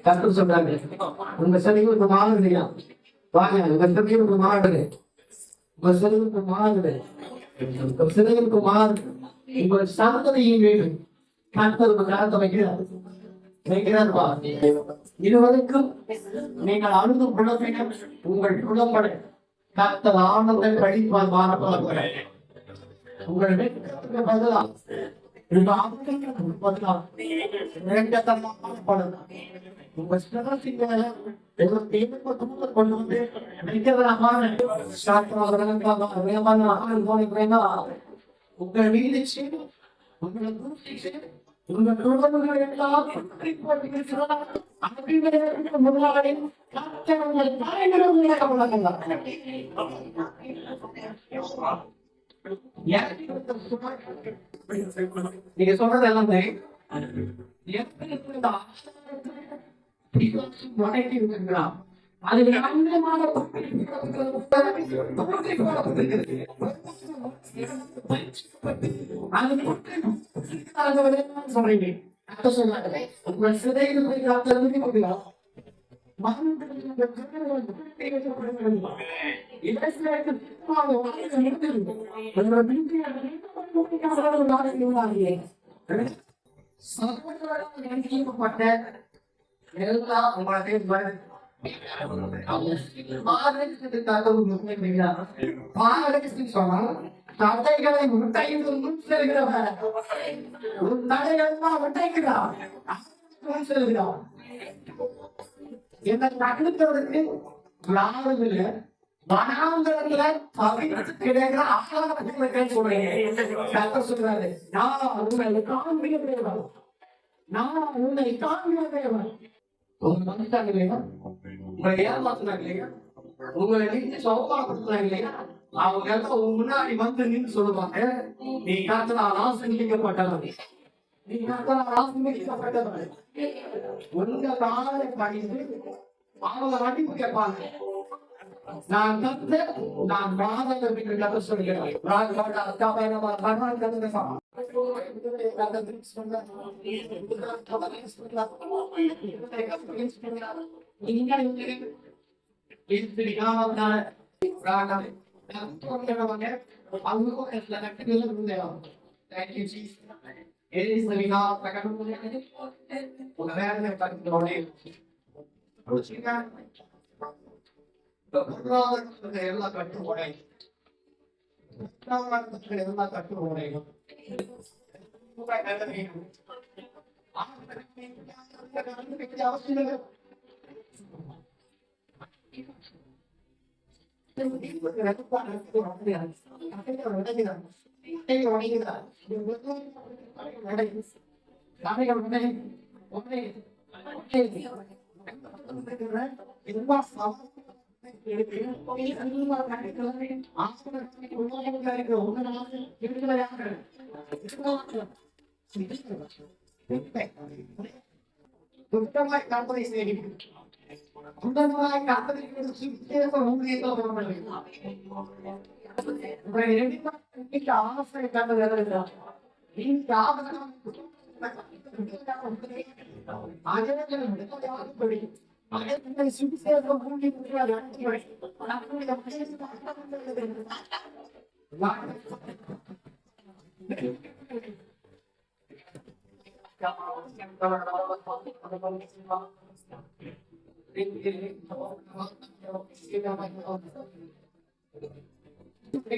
கர்த்தர் சொல்றாங்க, உங்க செலவுக்கு மாறுதையா, வாங்க உங்க செலவுக்கு மாறுது, உங்க செலவுக்கு மாறுது, உங்க செலவுக்கு மாறுது, உங்கள் சந்ததியின் வீடு கர்த்தருக்கு கருத்தை வைக்கிறார் வைக்கிறார்பா. இதுவரைக்கும் நீங்கள் அழுது குழப்பின உங்கள் குழம்பட கர்த்தர் ஆனந்த கழிப்பால் மாறப்பட உங்களுடைய பதிலாக உங்க சிரமத்தின் கொண்டு வந்து உங்கள் வீடு உங்கள் குடும்பங்கள் எல்லாம் நீங்க சொல்றது எல்லாமே அது சொல்றீங்க உங்கள் சிதைகளை காத்தலுமே முடியும். தடைகளை என்னை தடுக்கிறதுக்கு யாரும் இல்லை. வனாந்தரத்துல கிடைக்கிற ஆகாரத்தை சொல்றீங்க. சொல்றாரு, நான் உங்களை காண்பிக்க தேவை, நான் உன்னை காண்பிக்க தேவை. உங்க மனுஷாங்க இல்லையா, உங்களை ஏமாத்தினாங்க இல்லையா, உங்களை நீங்க சௌபாடுத்துறாங்க இல்லையா, அவங்க எல்லாம் முன்னாடி வந்து நின்று சொல்லுவாங்க, நீ கர்த்தரால் ஆசீர்வதிக்கப்பட்டவன், நீ கர்த்தரால் ஆசீர்வதிக்கப்பட்டவன். உங்க காலை படித்து அவங்க மன்னிப்பு கேட்பாங்க. நான் கத்து நான் மாதத்திற்கு கதை சொல்கிறேன். எல்லா கட்டுமுறை எல்லா கட்டுமுறையும்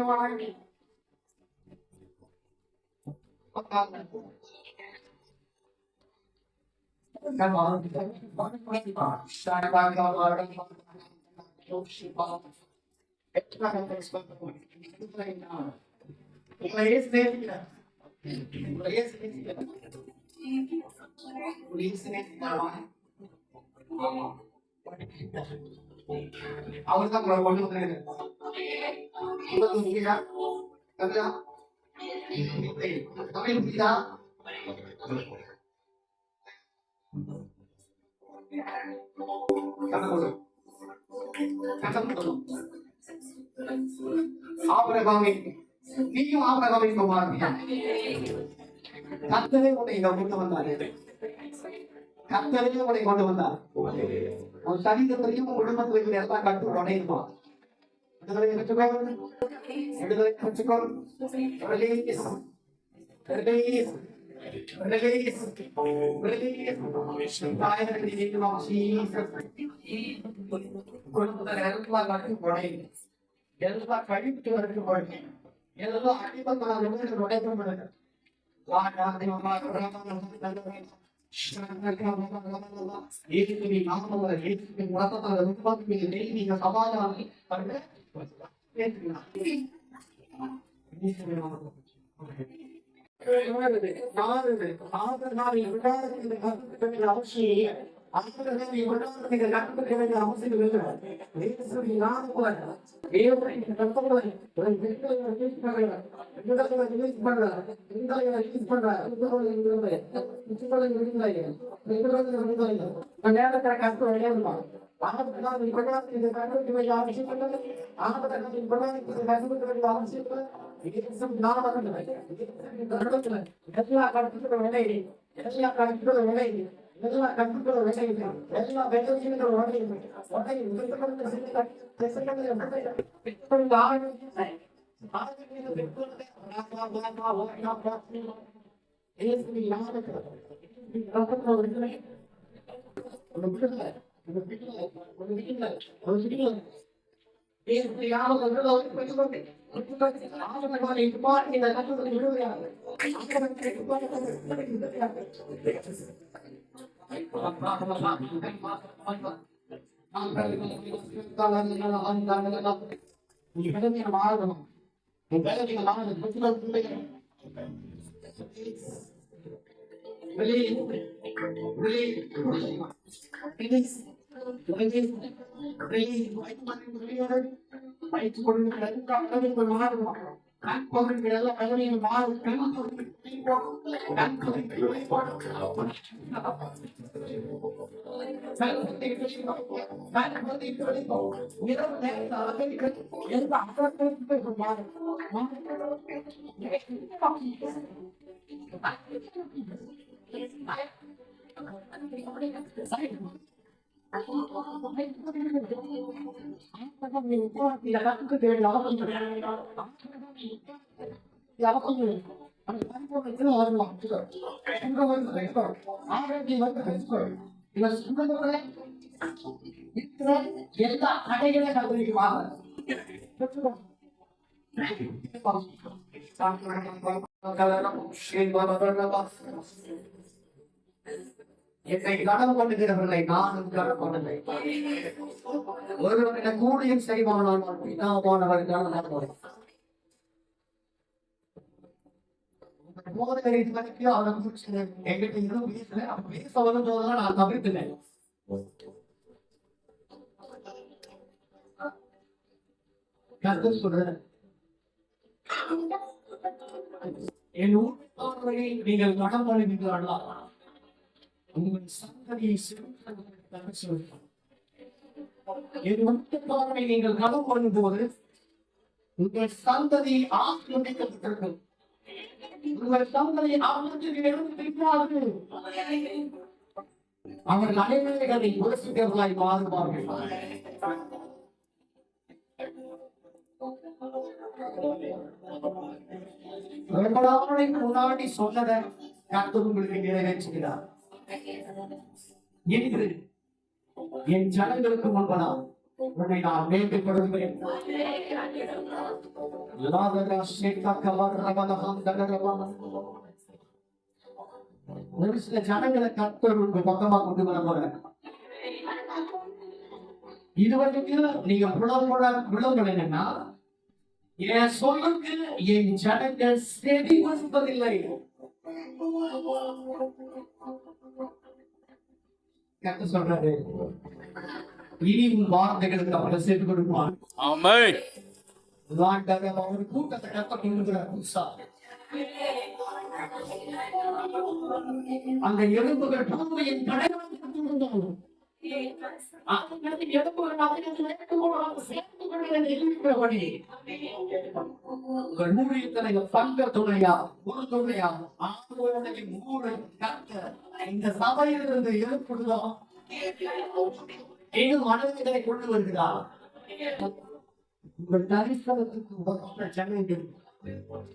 அவசியம் அவர்தான் கொண்டு வந்து ஆபிரகாமை நீயும் ஆபிரகாமை குமாரன் கர்த்தரே உன்னை இங்க கொண்டு வந்தாரு. கர்த்தரையும் உங்களை கொண்டு வந்தார். உன் சரீரத்திலையும் குடும்பத்தில் இருக்கிற எல்லா கட்டு உடையுமா? விடுதலை பெற்றுக்கொள், விடுதலை பெற்றுக்கொள். Release, release, release, release. Entire name of Jesus. குடும்பத்தில் எல்லா கட்டு உடையும், எல்லா கழிப்பு உடையும், எல்லா அடிபட்டான உடையும். என்னை கனவு கொண்டுகிறவர்களை நானும் கனவு கொண்டதை ஒருவன் என கூடியும் செய்வானால் பிதாவானவர் கனவு போதகரை பற்றி அவன் எங்கிட்ட இன்னும் வீட்டுல பேச வரும்போதுதான் நான் தவிர்த்துனேன். கர்த்தர் சொல்றேன், என் ஊரை நீங்கள் கடன் பண்ணுவீர்களா? உங்கள் சந்ததியை நீங்கள் கடன் பண்ணும் போது உங்கள் சந்ததி ஆக்கிரமிக்கப்பட்டிருக்கும். உங்கள் சந்ததி ஆக்கிரமிக்கப்பட்டிருக்காது. அவர்கள் அனைவர்களை யோசிக்கிறவர்களாய் மாறுவார்கள். முன்னாடி சொன்னதை கர்த்தர் உங்களுக்கு நிறைவேற்றுகிறார். இன்று என் ஜனங்களுக்கு முன்பதா உன்னை நான் வேண்டிக் கொள்கிறேன். ஒரு சில ஜனங்களை கர்த்தர் உங்க பக்கமா கொண்டு வர போறேன். இதுவரைக்கும் நீங்க விளம்பரம் என்னன்னா, என் சொல்லுக்கு என் ஜனங்கள் செவி கொடுப்பதில்லை. கர்த்தர் சொல்றாரு, இனி உன் வார்த்தைகளுக்கு அவரை சேர்த்து கொடுப்பான். ஆமென். ஒரு கூட்டத்தை கர்த்தர் கொண்டிருக்கிறார். அந்த எலும்புகள் பூமியின் கடையாக பங்க துணையா ஒரு துணையா மூணு இந்த சபையிலிருந்து ஏற்படுதோ இது மனதிலே கொண்டு வருகிறார். உங்கள் தரிசனத்துக்கு சென்னை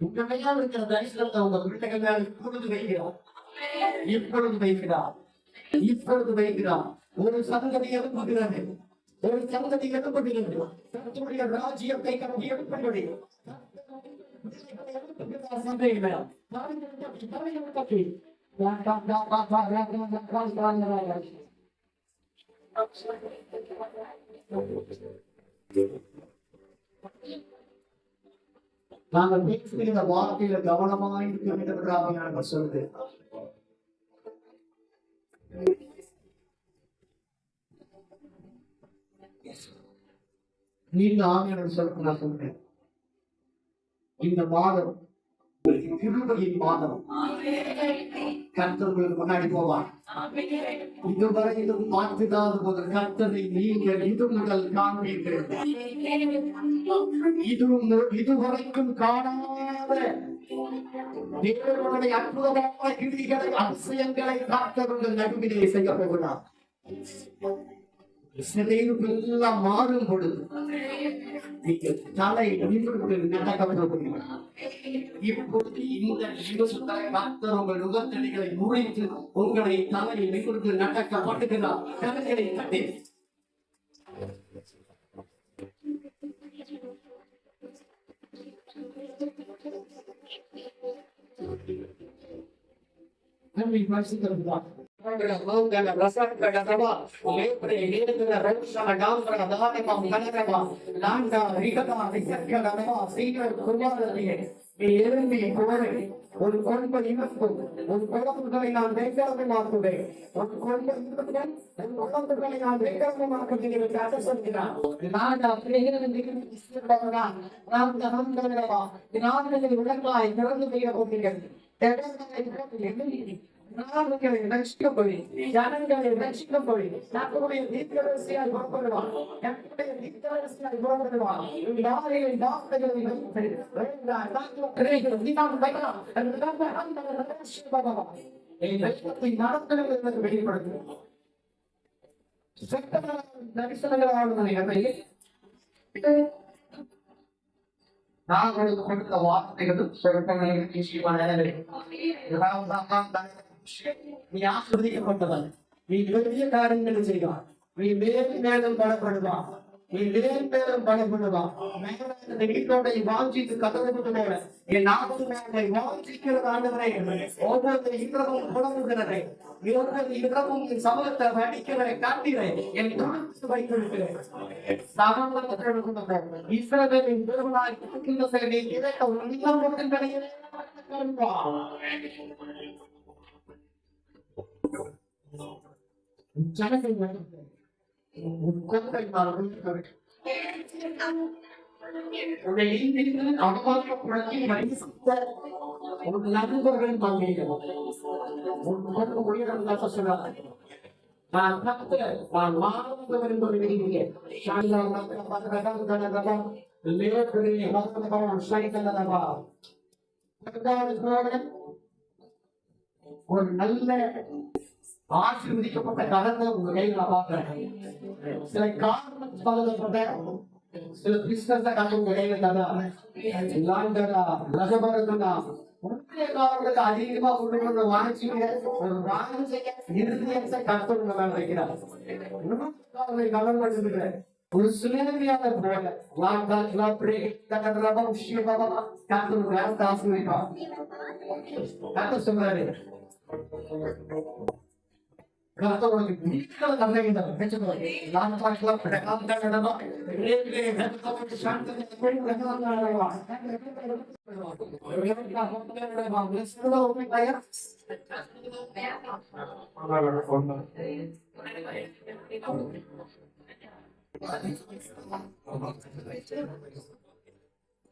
உங்க மேல இருக்கிற தரிசனத்தை உங்க பிள்ளைகள் மேல இப்பொழுது வைக்கிறார், இப்பொழுது வைக்கிறார், இப்பொழுது வைக்கிறார். ஒரு சங்கதி எழுப்புகிறது, ஒரு சங்கதி எழுப்புகிறது. தன்னுடைய ராஜ்யத்தை கட்டி எழுப்புகிறது. நாங்கள் பேசுகிற வார்த்தையில கவனமாக இருக்க வேண்டும் என்று சொல்லுது. நீங்க ஆங்கிலம் சொல்ல நான் சொல்றேன். இந்த மாதம் கிருபையின் மாதம். கர்த்தர்களுக்கு முன்னாடி போவார். இதுவரையிலும் பார்த்துதான் ஒரு கர்த்தரை நீங்கள் இது முதல் காண்பீர்கள். இதுவரைக்கும் காணாத தேவனுடைய அற்புதமான கிரிகளை அதிசயங்களை கர்த்தர்கள் நடுவிலே செய்ய போகிறார். சிறையெல்லாம் மாறும் பொழுது நீங்கள் தலை நிமிர்ந்து நடக்க. இப்பொழுது இந்த கர்த்தர் உங்கள் நுகத்தடிகளை முறைத்து உங்களை தலை நிமிர்ந்து நடக்க மாட்டுகிறார். கரங்களை தட்டி ஒரு கொள்கை இழப்பு, ஒரு குழந்தைகளை நான் வேண்டாமாக்குவே, ஒரு கொள்கை குழந்தைகளை நான் வேண்டாமாக்குகிறேன் சொல்கிறான். விளக்காய் திறந்து செய்ய போகிறேன். ஜனங்களை ரட்சிக்கப்படி, ஜனங்களை ரட்சிக்கப்படி, நம்முடைய தீர்க்கதரிசியாய் புறப்படுவான், நம்முடைய தீர்க்கதரிசியாய் புறப்படுவான். யாரையை டாக்டர்களை நடத்துகிறது வெளிப்படுத்தும் நாங்கள் கொடுத்த வார்த்தைகளும் நீ ஆசிர்வதிக்கப்பட்டவன், நீ பெரிய காரியங்களை செய்வான், நீ மேலும் மேலும் பலப்படுவான், நீ மேலும் மேலும் பலப்படுவான். வீட்டோட வாஞ்சிக்கு கதவுகளை என் நாற்பது வாஞ்சிக்கிறது ஆண்டவரை ஒவ்வொரு இரவும் புலம்புகிறதை ஒவ்வொரு இரவும் என் சமூகத்தை வடிக்கிறதை காட்டுகிறேன். என் கொடுத்து வைத்திருக்கிறேன். இஸ்ரவேலின் பெருமாள் கிடைத்த நண்பர்கள் ஒரு நல்ல ஆசீர்வதிக்கப்பட்ட கலந்த உங்க கையில பார்க்கிறேன். சில காரணம் சில பிசினஸ் உங்க கையில கதா முக்கிய காரணத்துக்கு அதிகமா கொண்டு வாங்கிச்சீங்க. ஒரு வாங்கிச்ச இறுதியத்தை கஷ்டம் வைக்கிறார். கவனம் பண்ணிருக்கிறேன். ஒரு சுயநீதியாளர் போல சொல்றாரு.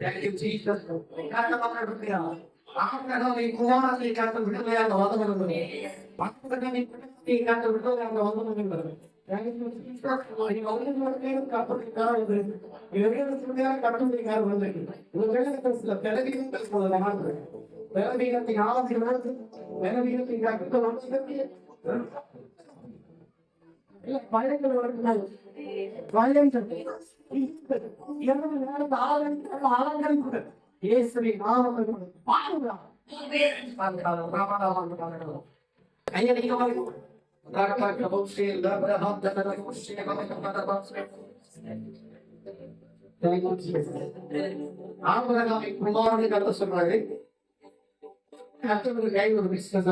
Thank you, Jesus. ஆண்டவரை குமாரத்தை காத்து விடுதலையாக வந்தவர்களே, மக்களின் காத்து விடுதலையாக வந்தவர்கள் நீங்க ஒவ்வொரு பேரும் கட்டுரைக்காக வந்து கட்டுரைக்காக வந்து சில பலவீனங்கள் போதலாம் பலவீனத்தின் ஆளுநர் பலவீனத்தின் கட்டுரை பயங்கள் வருகிறார் பயங்கள் இரவு நேரம் ஆலங்கள் இயேசுவை நாமம் பாருங்க கையடிக்க ஆபரகாமை குமாரனை கருத சொல்றாரு கர்த்தருக்கு கை ஒரு பிசினஸ்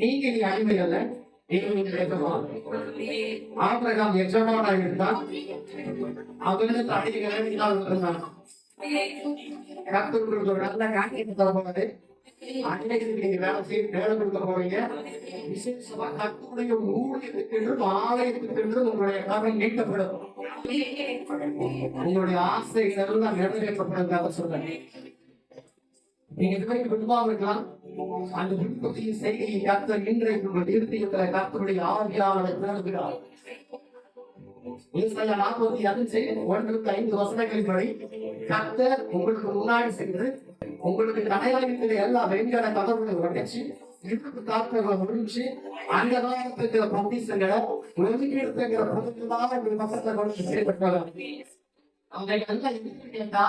நீங்க நீ அடிமை அல்ல ஆபரகாம் எஜமானாக இருந்தால் அவர்களுக்கு அடிமைகள் கர்த்தருக்கு ஒரு நல்ல காரியத்தை தரப்போது அன்னைக்கு நீங்க வேலை கொடுக்க போறீங்க விசேஷமா கர்த்தருடைய ஊழியத்துக்கு ஆலயத்துக்கு உங்களுடைய கவனம் நீட்டப்படும் உங்களுடைய ஆசைகள் எல்லாம் நிறைவேற்றப்படும் சொல்றேன் நீங்க இதுவரைக்கும் விரும்பாம இருக்கலாம் அந்த விருப்பத்தையும் செய்கையை கர்த்தர் இன்றைக்கு உங்கள் இருதயத்துல கர்த்தருடைய ஆவியானவர் திறந்துகிறார் 45 வசனங்களின்படி கர்த்தர் உங்களுக்கு முன்னாடி சென்று உங்களுக்கு கடையாளத்தில் எல்லா வெண்கல கதவுகளை உடைச்சு இடுப்பு தாக்குகளை முடிஞ்சு அந்த காலத்துக்கு பொக்கிஷங்களை ஒதுக்கீடுங்கிற பொருட்களாக இந்த வசனத்தை கொண்டு செயல்பட்டாங்க. அவங்க எல்லாம் கேட்டா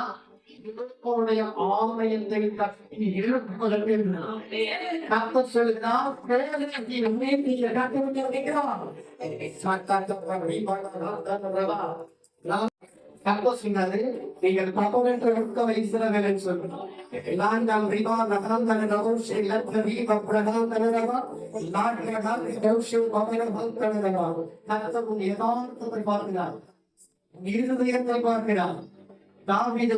ஆலயத்தை கட்டி எழுப்புவதற்கு கர்த்தர் சொல்லுகிறார் கர்த்தர் சொன்னது நீங்கள் தகவல் இஸ்ரவேல் சொல்லுங்கள் யதார்த்தத்தை பார்க்கிறார் இருதயத்தை பார்க்கிறார் தாவீதை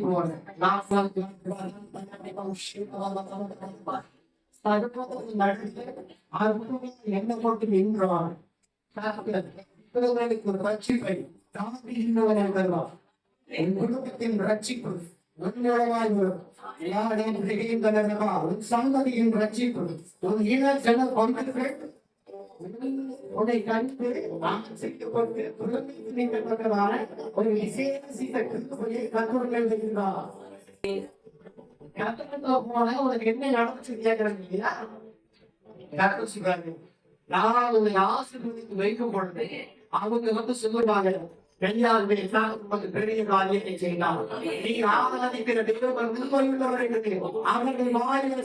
போல என்ன போட்டு நின்றான் ரட்சிப்பை குடும்பத்தின் ரட்சிப்பு சந்ததியின் ரட்சிப்பு ஒரு இன ஜன பங்குகள் உன்னை கண்டு ஒரு விசேஷித்த கட்டுரைகள் இருக்கிறார். போன உனக்கு என்ன நடந்துச்சு கேட்கறீங்க சொல்றாங்க. நான் உன்னை ஆசிரியருக்கு வைக்கும் பொழுது அவங்க வந்து சொல்லுவாங்க பெரியாருமே பெரிய காரியத்தை செய்யலாம். நீங்க ஆராதிக்கிற அவர்கள் வாயில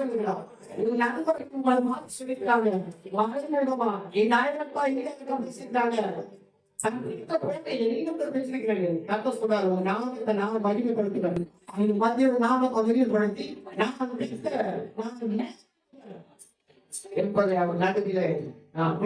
சொல்லுகிறார். என்பதை அவர் நடுவிலே நான்